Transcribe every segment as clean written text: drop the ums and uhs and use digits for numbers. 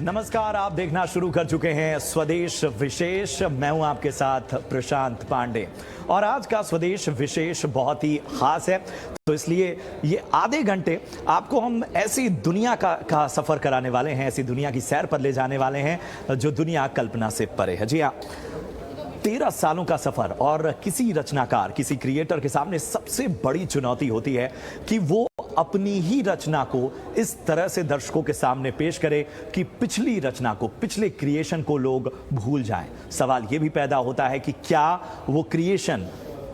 नमस्कार, आप देखना शुरू कर चुके हैं स्वदेश विशेष। मैं हूं आपके साथ प्रशांत पांडे और आज का स्वदेश विशेष बहुत ही खास है। तो इसलिए ये आधे घंटे आपको हम ऐसी दुनिया का सफर कराने वाले हैं, ऐसी दुनिया की सैर पर ले जाने वाले हैं जो दुनिया कल्पना से परे है। जी हाँ, 13 सालों का सफर और किसी रचनाकार, किसी क्रिएटर के सामने सबसे बड़ी चुनौती होती है कि वो अपनी ही रचना को इस तरह से दर्शकों के सामने पेश करे कि पिछली रचना को, पिछले क्रिएशन को लोग भूल जाएं। सवाल ये भी पैदा होता है कि क्या वो क्रिएशन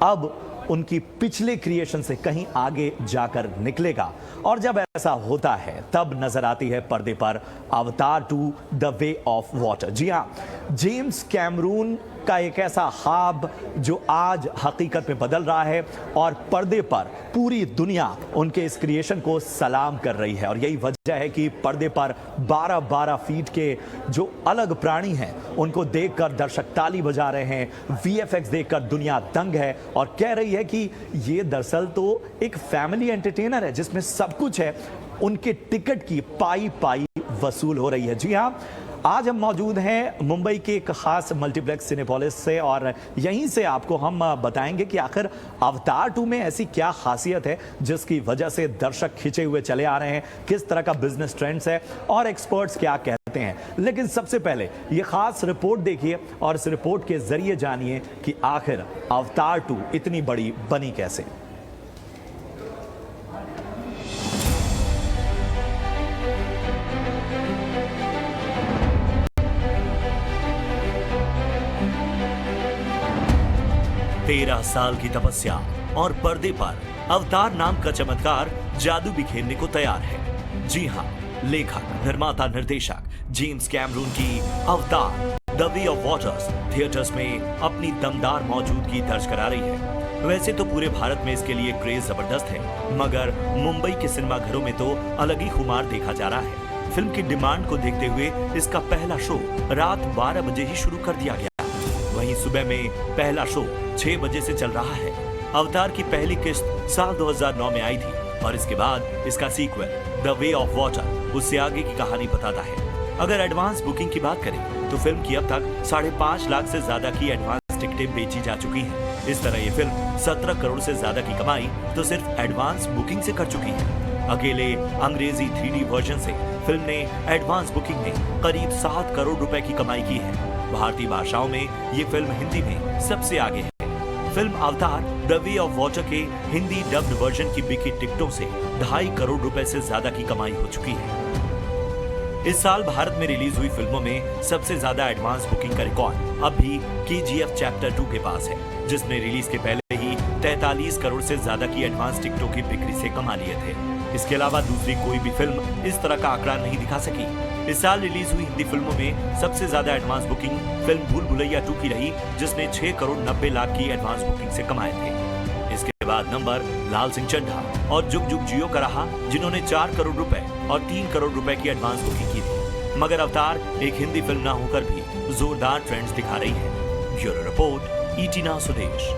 अब उनकी पिछले क्रिएशन से कहीं आगे जाकर निकलेगा। और जब ऐसा होता है तब नजर आती है पर्दे पर अवतार 2 द वे ऑफ वाटर। जी हाँ, जेम्स कैमरून का एक ऐसा ख्वाब जो आज हकीकत में बदल रहा है और पर्दे पर पूरी दुनिया उनके इस क्रिएशन को सलाम कर रही है। और यही वजह है कि पर्दे पर 12-12 फीट के जो अलग प्राणी हैं उनको देखकर दर्शक ताली बजा रहे हैं। वीएफएक्स देखकर दुनिया दंग है और कह रही है कि ये दरअसल तो एक फैमिली एंटरटेनर है जिसमें सब कुछ है। उनके टिकट की पाई पाई वसूल हो रही है। जी हाँ, आज हम मौजूद हैं मुंबई के एक खास मल्टीप्लेक्स सिनेपोलिस से और यहीं से आपको हम बताएंगे कि आखिर अवतार 2 में ऐसी क्या खासियत है जिसकी वजह से दर्शक खिंचे हुए चले आ रहे हैं, किस तरह का बिजनेस ट्रेंड्स है और एक्सपर्ट्स क्या कहते हैं। लेकिन सबसे पहले ये खास रिपोर्ट देखिए और इस रिपोर्ट के जरिए जानिए कि आखिर अवतार 2 इतनी बड़ी बनी कैसे। तेरह साल की तपस्या और पर्दे पर अवतार नाम का चमत्कार जादू बिखेरने को तैयार है। जी हाँ, लेखक, निर्माता, निर्देशक जेम्स कैमरून की अवतार the way of waters theatres में अपनी दमदार मौजूदगी दर्ज करा रही है। वैसे तो पूरे भारत में इसके लिए क्रेज जबरदस्त है, मगर मुंबई के सिनेमाघरों में तो अलग ही खुमार देखा जा रहा है। फिल्म की डिमांड को देखते हुए इसका पहला शो रात 12 बजे ही शुरू कर दिया गया। वहीं सुबह में पहला शो 6 बजे से चल रहा है। अवतार की पहली किस्त साल 2009 में आई थी और इसके बाद इसका sequel the way of water उससे आगे की कहानी बताता है। अगर एडवांस बुकिंग की बात करें तो फिल्म की अब तक 5.5 लाख से ज्यादा की एडवांस टिकटें बेची जा चुकी हैं। इस तरह ये फिल्म 17 करोड़ से ज्यादा की कमाई तो सिर्फ एडवांस बुकिंग से कर चुकी है। अकेले अंग्रेजी 3D वर्जन से फिल्म ने एडवांस बुकिंग में करीब 7 करोड़ रुपए की कमाई की है। भारतीय भाषाओं में ये फिल्म हिंदी में सबसे आगे है। फिल्म अवतार द वे ऑफ वाटर के हिंदी डब्ड वर्जन की बिकी टिकटों से 2.5 करोड़ रुपए से ज्यादा की कमाई हो चुकी है। इस साल भारत में रिलीज हुई फिल्मों में सबसे ज्यादा एडवांस बुकिंग का रिकॉर्ड अब भी KGF चैप्टर 2 के पास है, जिसने रिलीज के पहले ही 43 करोड़ से ज्यादा की एडवांस टिकटों की बिक्री से कमा लिए थे। इसके अलावा दूसरी कोई भी फिल्म इस तरह का आंकड़ा नहीं दिखा सकी। इस साल रिलीज हुई हिंदी फिल्मों में सबसे ज्यादा एडवांस बुकिंग फिल्म भूल भुलैया 2 की रही, जिसने 6 करोड़ 90 लाख की एडवांस बुकिंग से कमाए थे। इसके बाद नंबर लाल सिंह चड्ढा और जुग जुग जियो का रहा, जिन्होंने 4 करोड़ रुपए और 3 करोड़ रुपए की एडवांस बुकिंग की थी। मगर अवतार एक हिंदी फिल्म न होकर भी जोरदार ट्रेंड्स दिखा रही है। ब्यूरो रिपोर्ट, ET Now स्वदेश।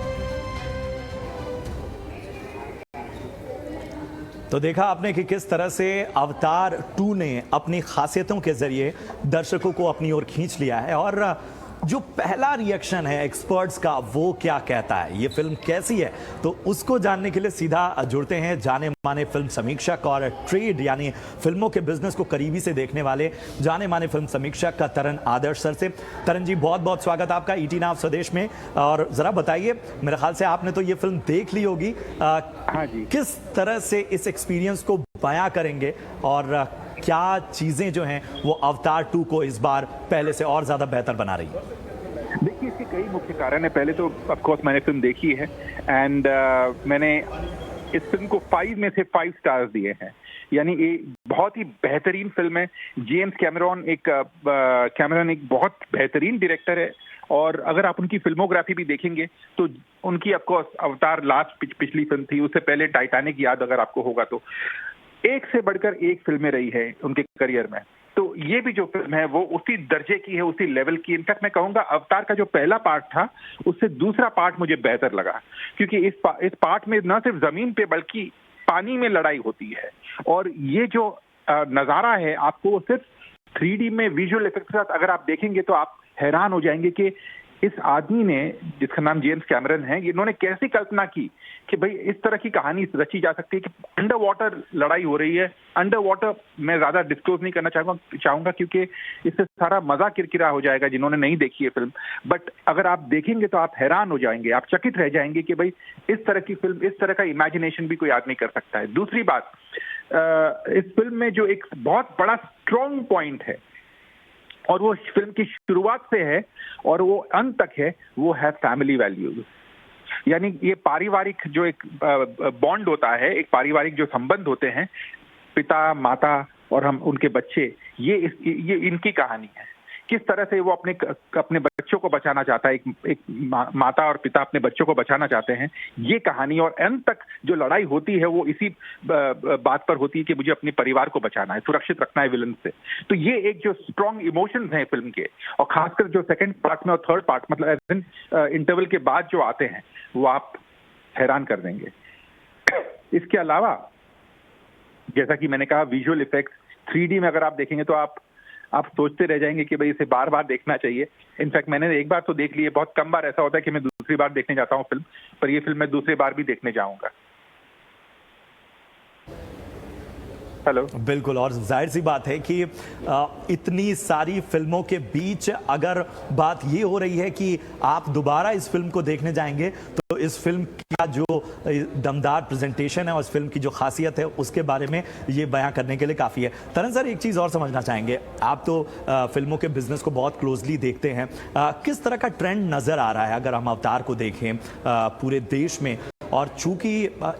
तो देखा आपने कि किस तरह से अवतार 2 ने अपनी खासियतों के जरिए दर्शकों को अपनी ओर खींच लिया है। और जो पहला रिएक्शन है एक्सपर्ट्स का, वो क्या कहता है, ये फिल्म कैसी है, तो उसको जानने के लिए सीधा जुड़ते हैं जाने माने फिल्म समीक्षक और ट्रेड यानी फिल्मों के बिजनेस को करीबी से देखने वाले जाने माने फिल्म समीक्षक का तरन आदर्श सर से। तरन जी, बहुत बहुत स्वागत आपका ET Now स्वदेश में। और जरा बताइए, मेरे ख्याल से आपने तो ये फिल्म देख ली होगी, हाँ जी, किस तरह से इस एक्सपीरियंस को बयां करेंगे और क्या चीजें जो हैं वो अवतार 2 को इस बार पहले से और ज्यादा बेहतर बना रही है? देखिए, इसके कई मुख्य कारण है। पहले तो ऑफ कोर्स मैंने फिल्म देखी है एंड मैंने इस फिल्म को 5 में से 5 स्टार्स दिए हैं। यानी ये बहुत ही बेहतरीन फिल्म है। जेम्स कैमरून एक बहुत बेहतरीन डायरेक्टर है और अगर आप उनकी फिल्मोग्राफी भी देखेंगे तो उनकी ऑफ कोर्स अवतार लास्ट पिछली फिल्म थी, उससे पहले टाइटैनिक याद अगर आपको होगा तो एक से बढ़कर एक फिल्में रही है उनके करियर में। तो ये भी जो फिल्म है वो उसी दर्जे की है, उसी लेवल की। इनफैक्ट मैं कहूंगा अवतार का जो पहला पार्ट था उससे दूसरा पार्ट मुझे बेहतर लगा, क्योंकि इस पार्ट में न सिर्फ जमीन पे बल्कि पानी में लड़ाई होती है और ये जो नजारा है आपको सिर्फ 3D में विजुअल इफेक्ट के साथ अगर आप देखेंगे तो आप हैरान हो जाएंगे कि इस आदमी ने, जिसका नाम जेम्स कैमरन है, इन्होंने कैसी कल्पना की कि भाई इस तरह की कहानी रची जा सकती है कि अंडर वाटर लड़ाई हो रही है। अंडर वाटर मैं ज्यादा डिस्क्लोज नहीं करना चाहूंगा क्योंकि इससे सारा मजा किरकिरा हो जाएगा जिन्होंने नहीं देखी है फिल्म। बट अगर आप देखेंगे तो आप हैरान हो जाएंगे, आप चकित रह जाएंगे कि भाई इस तरह की फिल्म, इस तरह का इमेजिनेशन भी कोई आदमी कर सकता है। दूसरी बात, इस फिल्म में जो एक बहुत बड़ा स्ट्रॉन्ग पॉइंट है और वो फिल्म की शुरुआत से है और वो अंत तक है, वो है फैमिली वैल्यूज। यानी ये पारिवारिक जो एक बॉन्ड होता है, एक पारिवारिक जो संबंध होते हैं, पिता माता और हम उनके बच्चे, ये इनकी कहानी है। किस तरह से वो अपने बच्चों को बचाना चाहता है, एक माता और पिता अपने बच्चों को बचाना चाहते हैं, ये कहानी। और अंत तक जो लड़ाई होती है वो इसी बात पर होती है कि मुझे अपने परिवार को बचाना है, सुरक्षित रखना है विलन से। तो ये एक जो स्ट्रॉन्ग इमोशंस हैं फिल्म के, और खासकर जो सेकंड पार्ट में और थर्ड पार्ट, मतलब इंटरवल के बाद जो आते हैं, वो आप हैरान कर देंगे। इसके अलावा जैसा कि मैंने कहा, विजुअल इफेक्ट्स 3D में अगर आप देखेंगे तो आप सोचते रह जाएंगे कि भाई इसे बार बार देखना चाहिए। इनफैक्ट मैंने एक बार तो देख ली है, बहुत कम बार ऐसा होता है कि मैं दूसरी बार देखने जाता हूँ फिल्म, पर ये फिल्म मैं दूसरी बार भी देखने जाऊंगा। हेलो। बिल्कुल, और जाहिर सी बात है कि इतनी सारी फिल्मों के बीच अगर बात ये हो रही है कि आप दोबारा इस फिल्म को देखने जाएंगे तो इस फिल्म का जो दमदार प्रेजेंटेशन है और इस फिल्म की जो खासियत है उसके बारे में ये बयां करने के लिए काफ़ी है। तरन सर, एक चीज़ और समझना चाहेंगे, आप तो फिल्मों के बिजनेस को बहुत क्लोजली देखते हैं, किस तरह का ट्रेंड नज़र आ रहा है अगर हम अवतार को देखें पूरे देश में? और चूंकि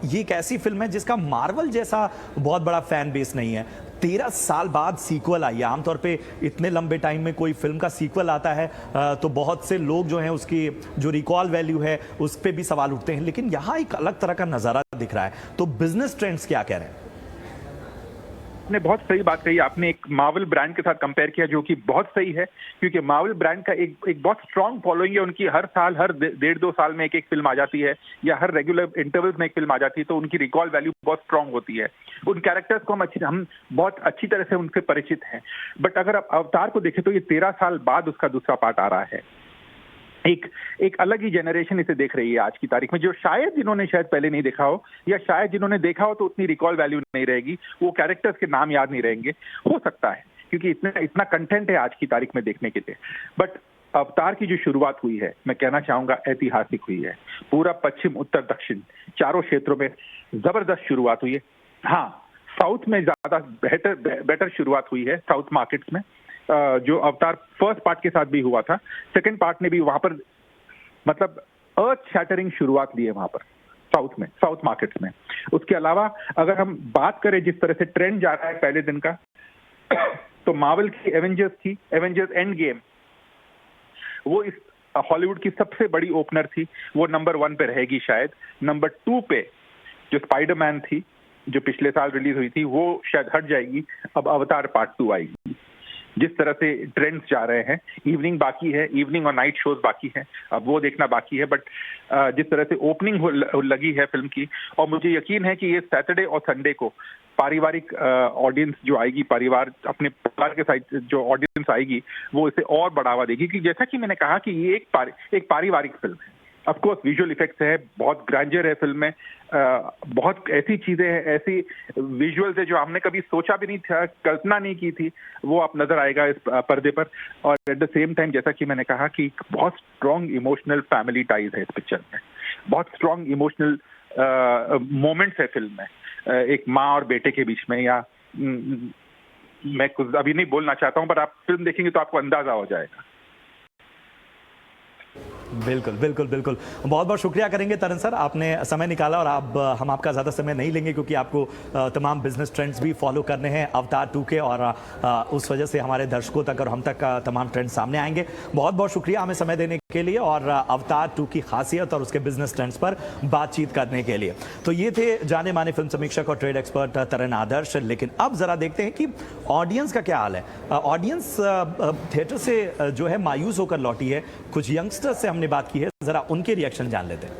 ये एक ऐसी फिल्म है जिसका मार्वल जैसा बहुत बड़ा फैन बेस नहीं है, 13 साल बाद सीक्वल आई है। आमतौर पे इतने लंबे टाइम में कोई फिल्म का सीक्वल आता है तो बहुत से लोग जो हैं उसकी जो रिकॉल वैल्यू है उस पर भी सवाल उठते हैं, लेकिन यहाँ एक अलग तरह का नज़ारा दिख रहा है। तो बिजनेस ट्रेंड्स क्या कह रहे हैं? आपने बहुत सही बात कही। आपने एक मार्वल ब्रांड के साथ कंपेयर किया, जो कि बहुत सही है, क्योंकि मार्वल ब्रांड का एक बहुत स्ट्रांग फॉलोइंग है। उनकी हर साल, हर 1.5-2 साल में एक फिल्म आ जाती है, या हर रेगुलर इंटरवल्स में एक फिल्म आ जाती है, तो उनकी रिकॉल वैल्यू बहुत स्ट्रांग होती है। उन कैरेक्टर्स को हम बहुत अच्छी तरह से उनसे परिचित हैं। बट अगर आप अवतार को देखें तो ये 13 साल बाद उसका दूसरा पार्ट आ रहा है। एक अलग ही जनरेशन इसे देख रही है आज की तारीख में, जो शायद जिन्होंने शायद पहले नहीं देखा हो, या शायद जिन्होंने देखा हो तो उतनी रिकॉल वैल्यू नहीं रहेगी, वो कैरेक्टर्स के नाम याद नहीं रहेंगे, हो सकता है, क्योंकि इतना कंटेंट है आज की तारीख में देखने के लिए। बट अवतार की जो शुरुआत हुई है, मैं कहना चाहूंगा ऐतिहासिक हुई है। पूरा पश्चिम, उत्तर, दक्षिण, चारों क्षेत्रों में जबरदस्त शुरुआत हुई है। हाँ, साउथ में ज्यादा बेटर शुरुआत हुई है, साउथ मार्केट्स में, जो अवतार फर्स्ट पार्ट के साथ भी हुआ था। सेकंड पार्ट ने भी वहां पर मतलब अर्थ शैटरिंग शुरुआत ली है वहां पर, साउथ में, साउथ मार्केट्स में। उसके अलावा अगर हम बात करें जिस तरह से ट्रेंड जा रहा है पहले दिन का, तो मार्वल की एवेंजर्स थी, एवेंजर्स एंड गेम, वो इस हॉलीवुड की सबसे बड़ी ओपनर थी, वो नंबर 1 पे रहेगी शायद। नंबर 2 पे जो स्पाइडरमैन थी, जो पिछले साल रिलीज हुई थी, वो शायद हट जाएगी, अब अवतार पार्ट 2 आएगी। जिस तरह से ट्रेंड्स जा रहे हैं, इवनिंग बाकी है, इवनिंग और नाइट शोज बाकी है, अब वो देखना बाकी है। बट जिस तरह से ओपनिंग लगी है फिल्म की, और मुझे यकीन है कि ये सैटरडे और संडे को पारिवारिक ऑडियंस जो आएगी, परिवार अपने परिवार के साथ जो ऑडियंस आएगी, वो इसे और बढ़ावा देगी। कि जैसा कि मैंने कहा कि ये एक पारिवारिक फिल्म है। ऑफ कोर्स विजुअल इफेक्ट्स है, बहुत ग्रैंडर है फिल्म में, बहुत ऐसी चीजें हैं, ऐसी विजुअल्स है जो हमने कभी सोचा भी नहीं था, कल्पना नहीं की थी, वो आप नजर आएगा इस पर्दे पर। और एट द सेम टाइम, जैसा कि मैंने कहा कि बहुत स्ट्रॉन्ग इमोशनल फैमिली टाइज है इस पिक्चर में, बहुत स्ट्रॉन्ग इमोशनल मोमेंट्स है फिल्म में, एक माँ और बेटे के बीच में। या मैं कुछ अभी नहीं बोलना चाहता हूँ, पर आप फिल्म देखेंगे तो आपको अंदाजा हो जाएगा। बिल्कुल बिल्कुल बिल्कुल, बहुत बहुत शुक्रिया करेंगे तरन सर, आपने समय निकाला। और हम आपका ज़्यादा समय नहीं लेंगे क्योंकि आपको तमाम बिजनेस ट्रेंड्स भी फॉलो करने हैं अवतार 2 के, और उस वजह से हमारे दर्शकों तक और हम तक तमाम ट्रेंड्स सामने आएंगे। बहुत बहुत शुक्रिया हमें समय देने के लिए और अवतार 2 की खासियत और उसके बिजनेस ट्रेंड्स पर बातचीत करने के लिए। तो ये थे जाने माने फिल्म समीक्षक और ट्रेड एक्सपर्ट तरन आदर्श। लेकिन अब ज़रा देखते हैं कि ऑडियंस का क्या हाल है। ऑडियंस थिएटर से जो है मायूस होकर लौटी है। कुछ यंगस्टर्स से हमने बात की है, जरा उनके रिएक्शन जान लेते हैं।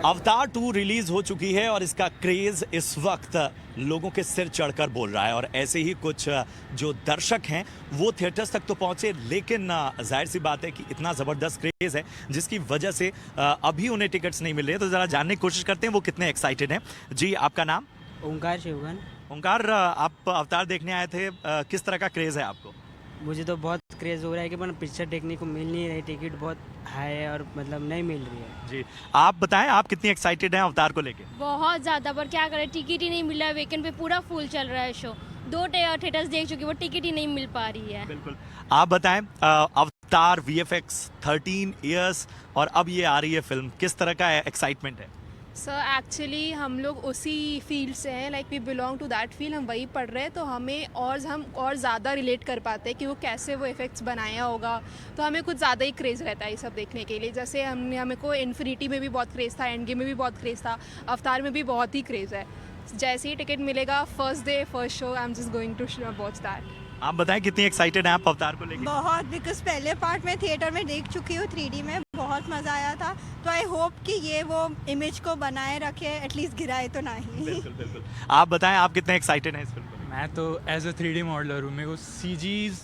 अवतार 2 रिलीज हो चुकी है और इसका क्रेज इस वक्त लोगों के सिर चढ़कर बोल रहा है और ऐसे ही कुछ जो दर्शक हैं वो थिएटर्स तक तो पहुंचे, लेकिन जाहिर सी बात है कि इतना ज़बरदस्त क्रेज है जिसकी वजह से अभी उन्हें टिकट्स नहीं मिल रहे हैं। तो ज़रा जानने की कोशिश करते हैं वो कितने एक्साइटेड हैं। जी, आपका नाम? ओंकार शिवगन। ओंकार, आप अवतार देखने आए थे, किस तरह का क्रेज है आपको? मुझे तो बहुत क्रेज़ हो रहा है कि मतलब पिक्चर देखने को मिल नहीं रही, टिकट बहुत हाई है और मतलब नहीं मिल रही है। जी, आप बताएं आप कितनी एक्साइटेड हैं अवतार को लेके? बहुत ज़्यादा, पर क्या करें, टिकट ही नहीं मिल रहा है। वीकेंड पे पूरा फुल चल रहा है शो। 2 थिएटर्स देख चुकी, वो टिकट ही नहीं मिल पा रही है। बिल्कुल, आप बताएं अवतार VFX 13 इयर्स और अब ये आ रही है फिल्म, किस तरह का एक्साइटमेंट है? सर एक्चुअली हम लोग उसी फील्ड से हैं, like we belong to that field, हम वही पढ़ रहे हैं, तो हम और ज़्यादा रिलेट कर पाते हैं कि वो कैसे वो इफ़ेक्ट्स बनाया होगा। तो हमें कुछ ज़्यादा ही क्रेज़ रहता है ये सब देखने के लिए। जैसे हमें को इन्फिनिटी में भी बहुत क्रेज़ था, एंड गेम में भी बहुत क्रेज़ था, अवतार में भी बहुत ही क्रेज़ है। जैसे ही टिकट मिलेगा, first day first show, I am just going to watch that. आप बताएं कितनी एक्साइटेड हैं आप अवतार को लेके? बहुत, बिकॉज पहले पार्ट में थिएटर में देख चुकी हूँ 3D में, बहुत मज़ा आया था। तो आई होप कि ये वो इमेज को बनाए रखे, एटलीस्ट गिराए तो नहीं। बिल्कुल बिल्कुल। आप बताएं आप कितने एक्साइटेड हैं इस फिल्म को? मैं तो एज अ 3D मॉडलर हूँ, मेरे को CG's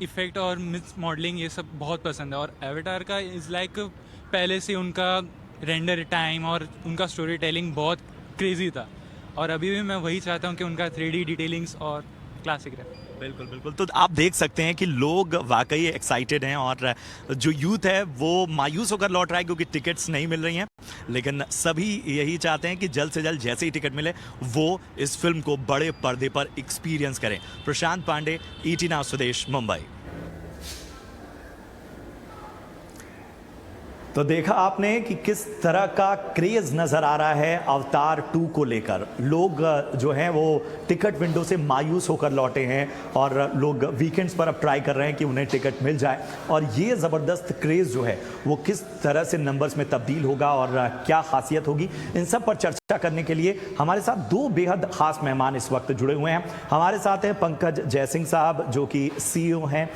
इफ़ेक्ट और मिक्स मॉडलिंग ये सब बहुत पसंद है। और एवेटार का इज़ लाइक पहले से उनका रेंडर टाइम और उनका स्टोरी टेलिंग बहुत क्रेजी था, और अभी भी मैं वही चाहता हूँ कि उनका 3D डिटेलिंग्स और क्लासिक रहे। बिल्कुल बिल्कुल। तो आप देख सकते हैं कि लोग वाकई एक्साइटेड हैं और जो यूथ है वो मायूस होकर लौट रहा है क्योंकि टिकट्स नहीं मिल रही हैं, लेकिन सभी यही चाहते हैं कि जल्द से जल्द जैसे ही टिकट मिले वो इस फिल्म को बड़े पर्दे पर एक्सपीरियंस करें। प्रशांत पांडे, ET नाउ स्वदेश, मुंबई। तो देखा आपने कि किस तरह का क्रेज नजर आ रहा है अवतार 2 को लेकर। लोग जो हैं वो टिकट विंडो से मायूस होकर लौटे हैं और लोग वीकेंड्स पर अब ट्राई कर रहे हैं कि उन्हें टिकट मिल जाए, और ये ज़बरदस्त क्रेज जो है वो किस तरह से नंबर्स में तब्दील होगा और क्या खासियत होगी, इन सब पर चर्चा करने के लिए हमारे साथ 2 बेहद खास मेहमान इस वक्त जुड़े हुए हैं। हमारे साथ हैं पंकज जयसिंह साहब जो कि CEO हैं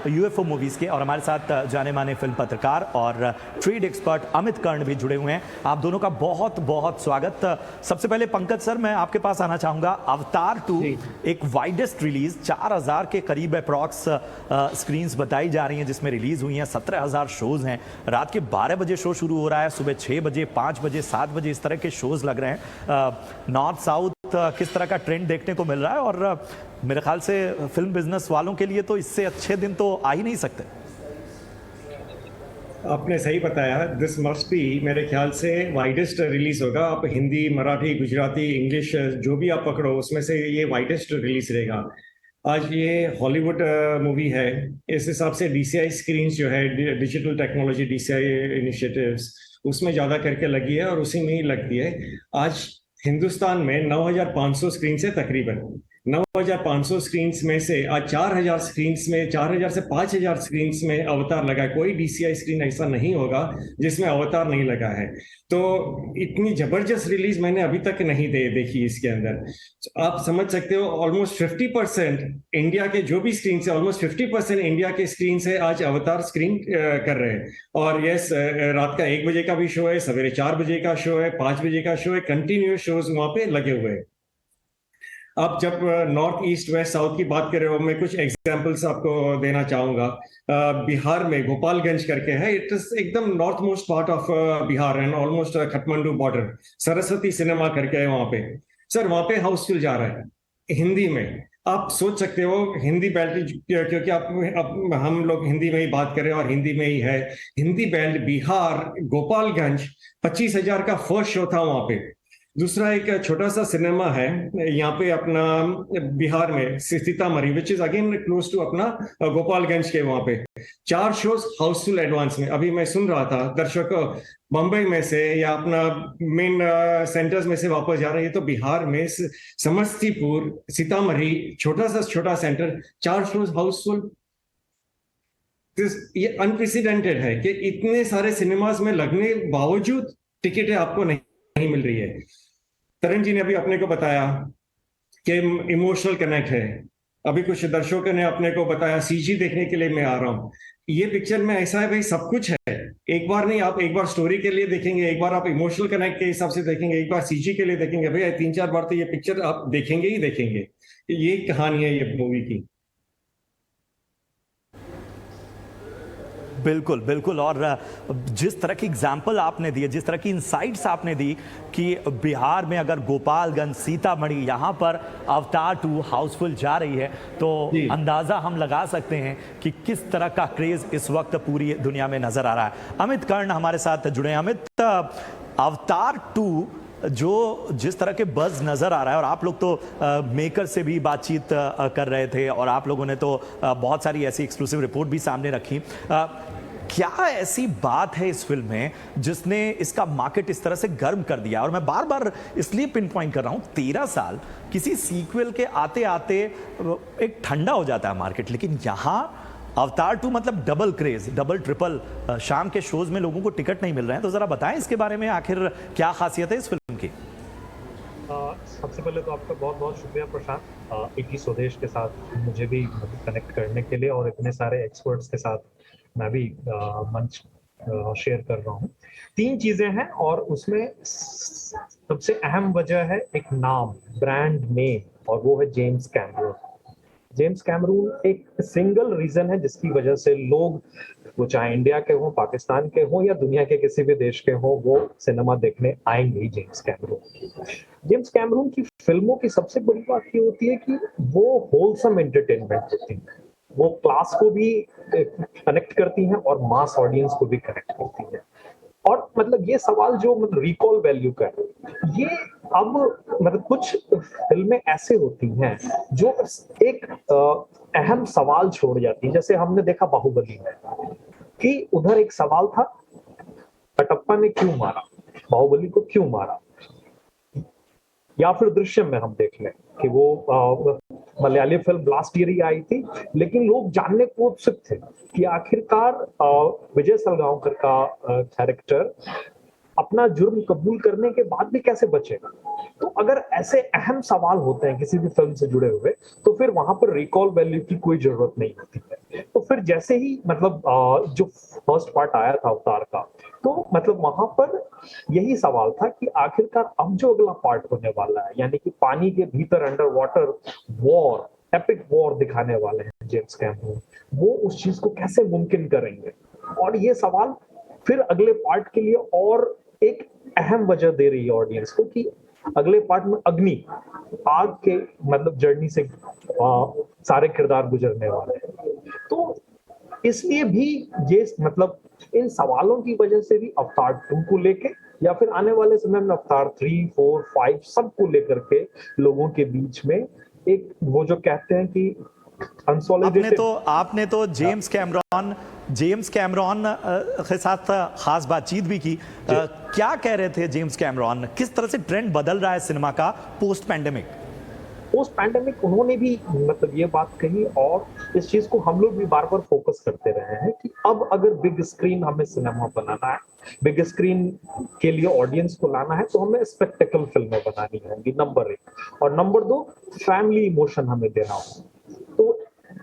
UFO मूवीज़ के, और हमारे साथ जाने माने फिल्म पत्रकार और ट्रेड एक्सपर्ट अमित कर्ण भी जुड़े हुए हैं। आप दोनों का बहुत बहुत स्वागत। सबसे पहले पंकज सर, मैं आपके पास आना चाहूँगा। अवतार 2 एक वाइडेस्ट रिलीज, 4000 के करीब अप्रॉक्स स्क्रीन्स बताई जा रही हैं जिसमें रिलीज़ हुई हैं, 17000 शोज़ हैं। रात के 12 बजे शो शुरू हो रहा है, सुबह 6 बजे, 5 बजे, 7 बजे इस तरह के शोज़ लग रहे हैं। नॉर्थ साउथ किस तरह का ट्रेंड देखने को मिल रहा है, और मेरे ख्याल से फिल्म बिजनेस वालों के लिए तो इससे अच्छे दिन तो आ ही नहीं सकते। आपने सही बताया, दिस मस्ट बी मेरे ख्याल से वाइडेस्ट रिलीज होगा। आप हिंदी, मराठी, गुजराती, इंग्लिश जो भी आप पकड़ो उसमें से ये वाइडेस्ट रिलीज रहेगा। आज ये हॉलीवुड मूवी है, इस हिसाब से DCI स्क्रीन्स जो है, डिजिटल टेक्नोलॉजी DCI इनिशिएटिव्स, उसमें ज़्यादा करके लगी है और उसी में ही लगती है। आज हिंदुस्तान में 9500 स्क्रीन है, तकरीबन 9500 स्क्रीन्स में से आज 4000 स्क्रीन्स में, 4000 से 5000 स्क्रीन्स में अवतार लगा है। कोई DCI स्क्रीन ऐसा नहीं होगा जिसमें अवतार नहीं लगा है। तो इतनी जबरदस्त रिलीज मैंने अभी तक नहीं देखी इसके अंदर। आप समझ सकते हो, ऑलमोस्ट 50% इंडिया के जो भी स्क्रीन है, ऑलमोस्ट 50% इंडिया के स्क्रीन से आज अवतार स्क्रीन कर रहे हैं। और यस, रात का 1 बजे का भी शो है, सवेरे 4 बजे का शो है, 5 बजे का शो है, कंटिन्यूस शोज वहां पे लगे हुए हैं। आप जब नॉर्थ, ईस्ट, वेस्ट, साउथ की बात कर रहे हो, मैं कुछ एग्जांपल्स आपको देना चाहूंगा। बिहार में गोपालगंज करके है, इट इज एकदम north most part of Bihar and almost Kathmandu border. Saraswati cinema करके है वहां पे। सर वहां पे हाउसफुल जा रहा है हिंदी में। आप सोच सकते हो हिंदी बेल्ट, क्योंकि आप हम लोग हिंदी में ही बात कर रहे हैं और हिंदी में ही है। हिंदी बेल्ट बिहार, गोपालगंज, 25,000 का फर्स्ट शो था वहां पे। दूसरा एक छोटा सा सिनेमा है यहाँ पे अपना बिहार में, Sitamarhi, which is again close to अपना गोपालगंज के। वहां पे 4 शोज हाउसफुल एडवांस में। अभी मैं सुन रहा था दर्शकों बंबई में से या अपना मेन सेंटर्स में से वापस जा रहे हैं, तो बिहार में समस्तीपुर, सीतामढ़ी, छोटा सेंटर, 4 शोज हाउसफुल। ये अनप्रेसिडेंटेड है कि इतने सारे सिनेमाज में लगने बावजूद टिकटें आपको नहीं मिल रही है। तरण जी ने अभी अपने को बताया कि इमोशनल कनेक्ट है, अभी कुछ दर्शकों ने अपने को बताया CG देखने के लिए मैं आ रहा हूं। ये पिक्चर में ऐसा है भाई, सब कुछ है, एक बार नहीं, आप एक बार स्टोरी के लिए देखेंगे, एक बार आप इमोशनल कनेक्ट के हिसाब से देखेंगे, एक बार सीजी के लिए देखेंगे, भैया 3-4 बार तो ये पिक्चर आप देखेंगे ही देखेंगे। ये कहानी है ये मूवी की। बिल्कुल बिल्कुल। और जिस तरह की एग्जाम्पल आपने दिए, जिस तरह की इंसाइट्स आपने दी कि बिहार में अगर गोपालगंज, सीतामढ़ी, यहाँ पर अवतार 2 हाउसफुल जा रही है, तो अंदाज़ा हम लगा सकते हैं कि किस तरह का क्रेज इस वक्त पूरी दुनिया में नजर आ रहा है। अमित कर्ण हमारे साथ जुड़े हैं। अमित, अवतार 2 जो जिस तरह के बज़ नज़र आ रहा है, और आप लोग तो मेकर से भी बातचीत कर रहे थे और आप लोगों ने तो बहुत सारी ऐसी एक्सक्लूसिव रिपोर्ट भी सामने रखी, क्या ऐसी बात है इस फिल्म में जिसने इसका मार्केट इस तरह से गर्म कर दिया? और मैं बार बार इसलिए पिन पॉइंट कर रहा हूँ, 13 साल किसी सीक्वल के आते आते एक ठंडा हो जाता है मार्केट, लेकिन यहाँ अवतार 2 मतलब डबल क्रेज, डबल ट्रिपल, शाम के शोज में लोगों को टिकट नहीं मिल रहे हैं। तो जरा बताएं इसके बारे में, आखिर क्या खासियत है इस फिल्म की? सबसे पहले तो आपका बहुत बहुत शुक्रिया प्रशांत, इटी स्वदेश के साथ मुझे भी कनेक्ट करने के लिए, और इतने सारे एक्सपर्ट्स के साथ मैं भी मंच शेयर कर रहा हूँ। 3 चीजें हैं और उसमें सबसे अहम वजह है एक नाम, ब्रांड नेम, और वो है जेम्स कैमरून। जेम्स कैमरून एक सिंगल रीजन है जिसकी वजह से लोग, वो चाहे इंडिया के हों, पाकिस्तान के हों या दुनिया के किसी भी देश के हों, वो सिनेमा देखने आएंगे ही जेम्स कैमरून। जेम्स कैमरून की फिल्मों की सबसे बड़ी बात ये होती है कि वो होलसम एंटरटेनमेंट होती है, वो क्लास को भी कनेक्ट करती हैं और मास ऑडियंस को भी कनेक्ट करती है। और मतलब ये सवाल जो मतलब रिकॉल वैल्यू का है, ये अब मतलब कुछ फिल्में ऐसे होती हैं जो एक अहम सवाल छोड़ जाती है। जैसे हमने देखा बाहुबली में कि उधर एक सवाल था, कटप्पा ने क्यों मारा, बाहुबली को क्यों मारा। या फिर दृश्यम में हम देख लें कि वो मलयाली फिल्म लास्ट ईयर ही आई थी, लेकिन लोग जानने को उत्सुक थे कि आखिरकार विजय सलगांवकर का कैरेक्टर अपना जुर्म कबूल करने के बाद भी कैसे बचेगा। तो अगर ऐसे अहम सवाल होते हैं किसी भी फिल्म से जुड़े हुए, तो फिर वहां पर रिकॉल वैल्यू की कोई जरूरत नहीं होती है। तो फिर जैसे ही मतलब जो फर्स्ट पार्ट आया था अवतार का, तो मतलब वहां पर यही सवाल था कि आखिरकार अब जो अगला पार्ट होने वाला है, यानी कि पानी के भीतर under water war, epic war दिखाने वाले हैं जेम्स कैमरून, वो उस चीज को कैसे मुमकिन करेंगे। और ये सवाल फिर अगले पार्ट के लिए और एक अहम वजह दे रही है ऑडियंस को कि अगले पार्ट में अग्नि, आग के मतलब जर्नी से सारे किरदार गुजरने वाले हैं। तो इसलिए भी ये मतलब इन सवालों की वजह से भी अवतार 2 को लेके या फिर आने वाले समय में अवतार 3, 4, 5 सबको लेकर के लोगों के बीच में एक वो जो कहते हैं कि आपने तो जेम्स कैमरॉन के साथ खास बातचीत भी की। क्या कह रहे थे जेम्स कैमरॉन, किस तरह से ट्रेंड बदल रहा है सिनेमा का पोस्ट पैंडेमिक? पोस्ट पैंडेमिक उन्होंने भी मतलब ये बात कही, और इस चीज को हम लोग भी बार बार फोकस करते रहे हैं कि अब अगर बिग स्क्रीन हमें सिनेमा बनाना है, बिग स्क्रीन के लिए ऑडियंस को लाना है, तो हमें स्पेक्टेकल फिल्में बनानी होंगी, नंबर 1, और नंबर 2 फैमिली इमोशन हमें देना होगा। तो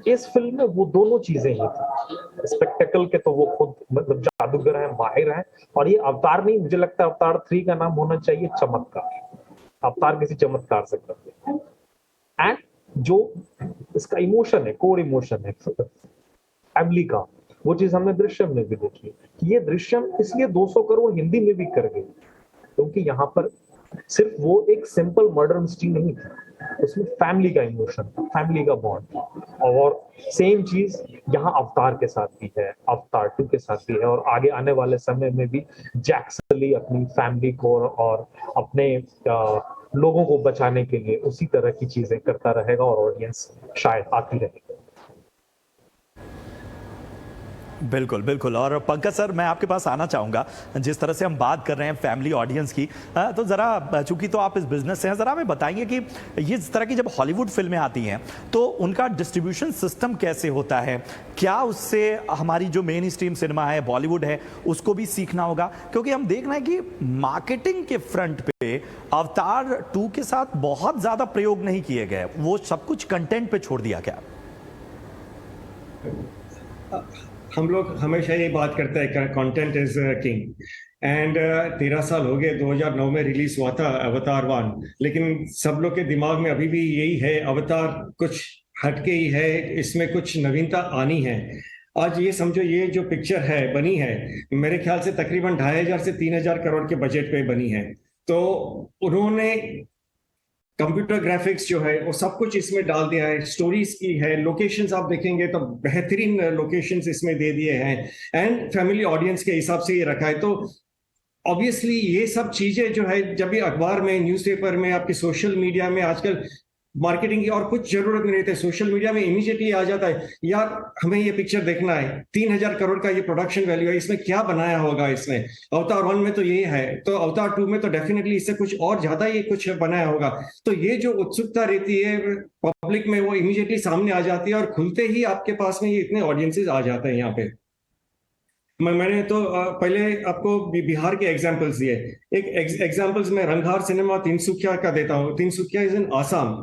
इस फिल्म में वो दोनों चीजें ही थी। स्पेक्टेकल के तो वो खुद मतलब जादूगर हैं, माहिर हैं, और ये अवतार नहीं, मुझे लगता है अवतार 3 का नाम होना चाहिए चमत्कार। अवतार किसी चमत्कार से करते हैं। एंड जो इसका इमोशन है, कोर इमोशन है फैमिली का, वो चीज हमने दृश्यम में भी देखी। ये दृश्यम इसलिए 200 करोड़ हिंदी में भी कर गई क्योंकि यहाँ पर सिर्फ वो एक सिंपल मर्डर मिस्ट्री नहीं थी, उसमें फैमिली का इमोशन, फैमिली का बॉन्ड। और सेम चीज यहाँ अवतार के साथ भी है, अवतार 2 के साथ भी है, और आगे आने वाले समय में भी जैक सली अपनी फैमिली को और अपने लोगों को बचाने के लिए उसी तरह की चीजें करता रहेगा, और ऑडियंस शायद आती रहेगी। बिल्कुल बिल्कुल। और पंकज सर, मैं आपके पास आना चाहूँगा, जिस तरह से हम बात कर रहे हैं फैमिली ऑडियंस की, तो ज़रा चूंकि तो आप इस बिजनेस से हैं, ज़रा हमें बताइए कि ये इस तरह की जब हॉलीवुड फिल्में आती हैं तो उनका डिस्ट्रीब्यूशन सिस्टम कैसे होता है? क्या उससे हमारी जो मेन स्ट्रीम सिनेमा है, बॉलीवुड है, उसको भी सीखना होगा? क्योंकि हम देख रहे हैं कि मार्केटिंग के फ्रंट पे अवतार 2 के साथ बहुत ज़्यादा प्रयोग नहीं किए गए, वो सब कुछ कंटेंट पे छोड़ दिया गया। हम लोग हमेशा ये बात करते हैं कंटेंट इज किंग एंड 13 साल हो गए, 2009 में रिलीज हुआ था अवतार 1, लेकिन सब लोग के दिमाग में अभी भी यही है अवतार कुछ हटके ही है, इसमें कुछ नवीनता आनी है। आज ये समझो ये जो पिक्चर है बनी है मेरे ख्याल से तकरीबन 2500 से 3000 करोड़ के बजट पे बनी है। तो उन्होंने कंप्यूटर ग्राफिक्स जो है वो सब कुछ इसमें डाल दिया है, स्टोरीज की है, लोकेशंस आप देखेंगे तो बेहतरीन लोकेशंस इसमें दे दिए हैं एंड फैमिली ऑडियंस के हिसाब से ये रखा है। तो ऑब्वियसली ये सब चीजें जो है जब भी अखबार में, न्यूज़पेपर में, आपके सोशल मीडिया में आजकल मार्केटिंग की और कुछ जरूरत नहीं रहती है, सोशल मीडिया में इमीडिएटली आ जाता है यार हमें ये पिक्चर देखना है, 3000 करोड़ का ये प्रोडक्शन वैल्यू है, इसमें क्या बनाया होगा। इसमें अवतार 1 में तो ये है, तो अवतार 2 में तो डेफिनेटली इससे कुछ और ज्यादा ये कुछ बनाया होगा। तो ये जो उत्सुकता रहती है पब्लिक में वो इमीडिएटली सामने आ जाती है और खुलते ही आपके पास में ये इतने ऑडियंसेस आ जाते हैं यहाँ पे। मैंने तो पहले आपको बिहार के एग्जांपल्स दिए, एक एग्जांपल्स में रंगहार सिनेमा तिनसुकिया का देता हूँ। Tinsukia is in Assam,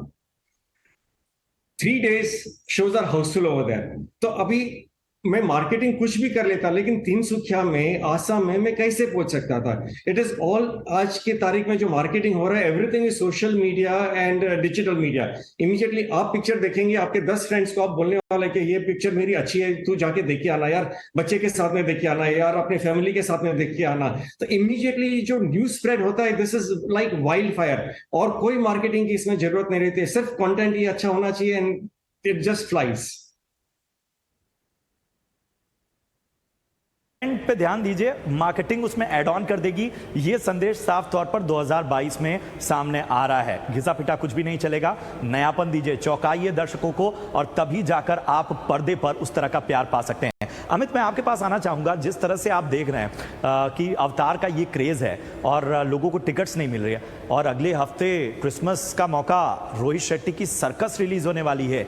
3 days shows are housefull over there. तो अभी मैं मार्केटिंग कुछ भी कर लेता, लेकिन तिनसुकिया में, आसाम में मैं कैसे पहुंच सकता था? इट इज ऑल आज के तारीख में जो मार्केटिंग हो रहा है, everything is social media and digital media. Immediately आप पिक्चर देखेंगे, आपके 10 फ्रेंड्स को आप बोलने वाले कि ये पिक्चर मेरी अच्छी है, तू जाके देख के आना यार, बच्चे के साथ में देख के आना यार, अपने फैमिली के साथ में देख के आना। तो इमीडिएटली जो न्यूज स्प्रेड होता है, this is like wild fire, और कोई मार्केटिंग की इसमें जरूरत नहीं रहती है, सिर्फ कंटेंट ही अच्छा होना चाहिए एंड इट जस्ट फ्लाइज। पे ध्यान दीजिए, मार्केटिंग उसमें ऐड ऑन कर देगी। ये संदेश साफ तौर पर 2022 में सामने आ रहा है। घिसा पिटा कुछ भी नहीं चलेगा, नयापन दीजिए, चौंकाइए दर्शकों को, और तभी जाकर आप पर्दे पर उस तरह का प्यार पा सकते हैं। अमित, मैं आपके पास आना चाहूंगा, जिस तरह से आप देख रहे हैं कि अवतार का ये क्रेज है और लोगों को टिकट्स नहीं मिल रही है, और अगले हफ्ते क्रिसमस का मौका रोहित शेट्टी की सर्कस रिलीज होने वाली है,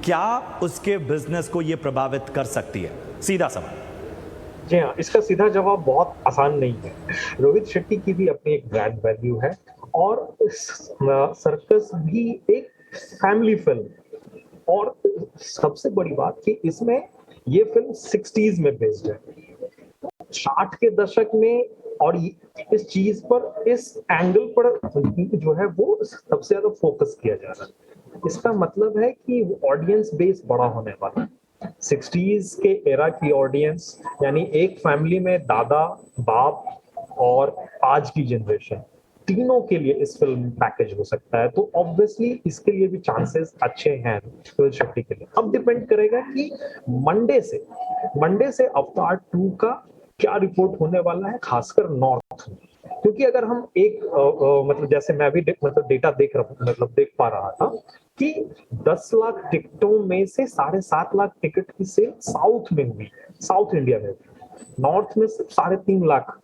क्या उसके बिजनेस को ये प्रभावित कर सकती है? सीधा सवाल। जी हाँ, इसका सीधा जवाब बहुत आसान नहीं है। रोहित शेट्टी की भी अपनी एक ब्रांड वैल्यू है, और सर्कस भी एक फैमिली फिल्म, और सबसे बड़ी बात कि इसमें ये फिल्म 60s में बेस्ड है, 60 के दशक में, और इस चीज पर, इस एंगल पर जो है वो सबसे ज्यादा फोकस किया जा रहा है। इसका मतलब है कि ऑडियंस बेस बड़ा होने वाला है। 60s के एरा की ऑडियंस, यानी एक फैमिली में दादा, बाप और आज की जनरेशन, तीनों के लिए इस फिल्म पैकेज हो सकता है। तो ऑब्वियसली इसके लिए भी चांसेस अच्छे हैं रोहित शेट्टी के लिए। अब डिपेंड करेगा कि मंडे से अवतार 2 का क्या रिपोर्ट होने वाला है, खासकर नॉर्थ में। क्योंकि अगर हम एक मतलब जैसे मैं भी डेटा देख पा रहा था कि 10 लाख टिकटों में से 7.5 लाख टिकट की सेल साउथ में हुई, साउथ इंडिया में। नॉर्थ में सिर्फ 3.5 लाख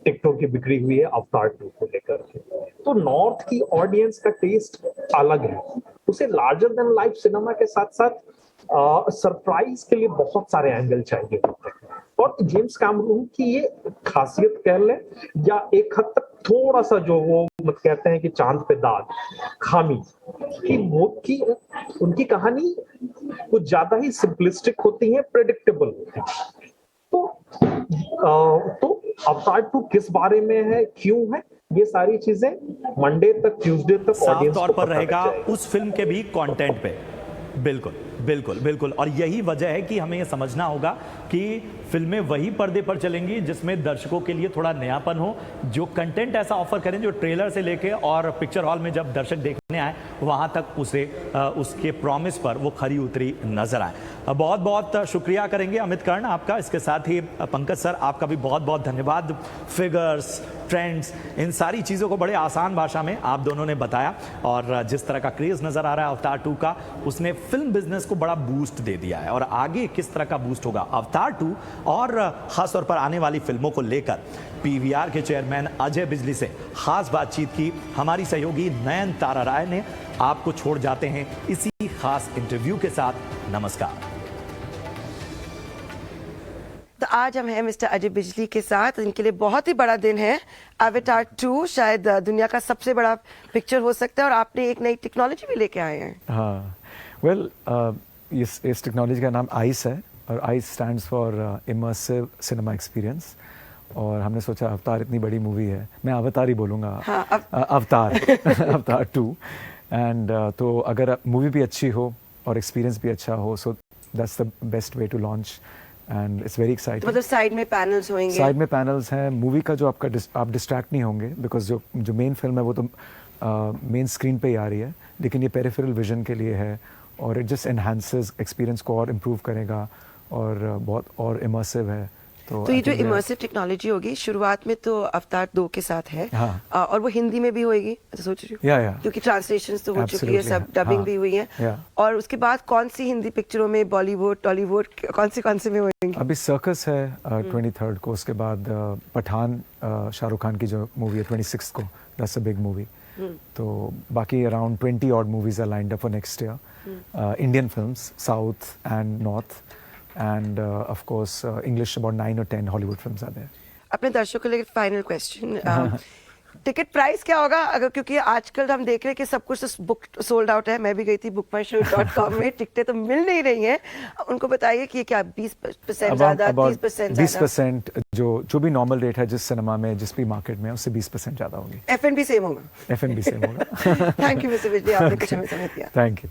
टिकटों की बिक्री हुई है अवतार 2 को लेकर के। तो नॉर्थ की ऑडियंस का टेस्ट अलग है, उसे लार्जर देन लाइफ सिनेमा के साथ साथ सरप्राइज के लिए बहुत सारे एंगल चाहिए होते हैं। और जेम्स कैमरून की ये खासियत कह लें, या एक हद तक थोड़ा सा जो वो कहते हैं कि चांद पे दाग, खामी, कि उनकी कहानी कुछ ज्यादा ही सिंपलिस्टिक होती है, प्रेडिक्टेबल होती है। तो अवतार 2 किस बारे में है, क्यों है, ये सारी चीजें मंडे तक, ट्यूसडे तक साफ तौर पर रहेगा उस फिल्म के भी कंटेंट पे। बिल्कुल बिल्कुल बिल्कुल, और यही वजह है कि हमें यह समझना होगा कि फिल्में वही पर्दे पर चलेंगी जिसमें दर्शकों के लिए थोड़ा नयापन हो, जो कंटेंट ऐसा ऑफर करें जो ट्रेलर से लेके और पिक्चर हॉल में जब दर्शक देखने आए वहां तक उसे उसके प्रॉमिस पर वो खरी उतरी नजर आए। बहुत बहुत शुक्रिया करेंगे अमित कर्ण आपका, इसके साथ ही पंकज सर आपका भी बहुत बहुत धन्यवाद। फिगर्स, ट्रेंड्स, इन सारी चीज़ों को बड़े आसान भाषा में आप दोनों ने बताया, और जिस तरह का क्रेज नजर आ रहा है अवतार 2 का, उसने फिल्म बिजनेस को बड़ा बूस्ट दे दिया है। और आगे किस तरह का बूस्ट होगा अवतार 2 और खासतौर पर आने वाली फिल्मों को लेकर, पीवीआर के चेयरमैन अजय बिजली से खास बातचीत की हमारी सहयोगी नयनतारा राय ने। आपको छोड़ जाते हैं इसी खास इंटरव्यू के साथ। नमस्कार। तो आज हम हैं मिस्टर अजय बिजली के साथ। इनके लिए बहुत ही बड़ा दिन है। अवतार 2 शायद दुनिया का सबसे बड़ा पिक्चर हो सकता है, और आपने एक नई टेक्नोलॉजी भी लेके आए हैं। हाँ, वेल इस टेक्नोलॉजी का नाम आइस है, और आई stands for immersive cinema experience, और हमने सोचा अवतार इतनी बड़ी मूवी है, मैं अवतार ही बोलूँगा, अवतार अवतार 2, एंड तो अगर मूवी भी अच्छी हो और एक्सपीरियंस भी अच्छा हो, so that's the best way to launch, and it's very exciting. मतलब साइड में पैनल्स होंगे? साइड में पैनल्स हैं। मूवी का जो आप डिस्ट्रैक्ट नहीं होंगे, बिकॉज जो मेन फिल्म है वो तो मेन स्क्रीन पे ही आ रही है, लेकिन ये पेरिफेरल विजन के लिए है, और इट जस्ट एनहांसेस एक्सपीरियंस को और इम्प्रूव करेगा, और बहुत और इमर्सिव है। तो ये जो इमर्सिव टेक्नोलॉजी होगी, शुरुआत में तो अवतार 2 के साथ है, हाँ। और वो हिंदी में भी होएगी, सोच रही हूँ, या क्योंकि ट्रांसलेशंस तो हो चुकी है, सब डबिंग हाँ, भी हुई है, और उसके बाद कौन सी हिंदी पिक्चरों में, बॉलीवुड, टॉलीवुड, कौन से में होंगी? अभी सर्कस है 23rd को, उसके बाद पठान शाहरुख खान की जो मूवी है 26th को, दैट्स अ बिग मूवी। तो बाकी around 20 odd movies are lined up for next year. Indian films, South and North, and of course English, about 9 or 10 Hollywood films are there. अपने दर्शकों के लिए फाइनल क्वेश्चन, टिकट प्राइस क्या होगा? अगर क्योंकि आजकल हम देख रहे हैं कि सब कुछ बुक सोल्ड आउट है, मैं भी गई थी bookmyshow.com में, टिकटें तो मिल नहीं रही हैं, उनको बताइए कि क्या 20% ज़्यादा, 30% ज़्यादा? 20% जो भी नॉर्मल रेट है जिस सिनेमा में, जिस भी मार्केट में, उससे 20% ज़्यादा होगी। F&B सेम होगा? F&B सेम होगा। थैंक यू मिस्टर बिजली, आपने कुछ हमें समय दिया। Thank you.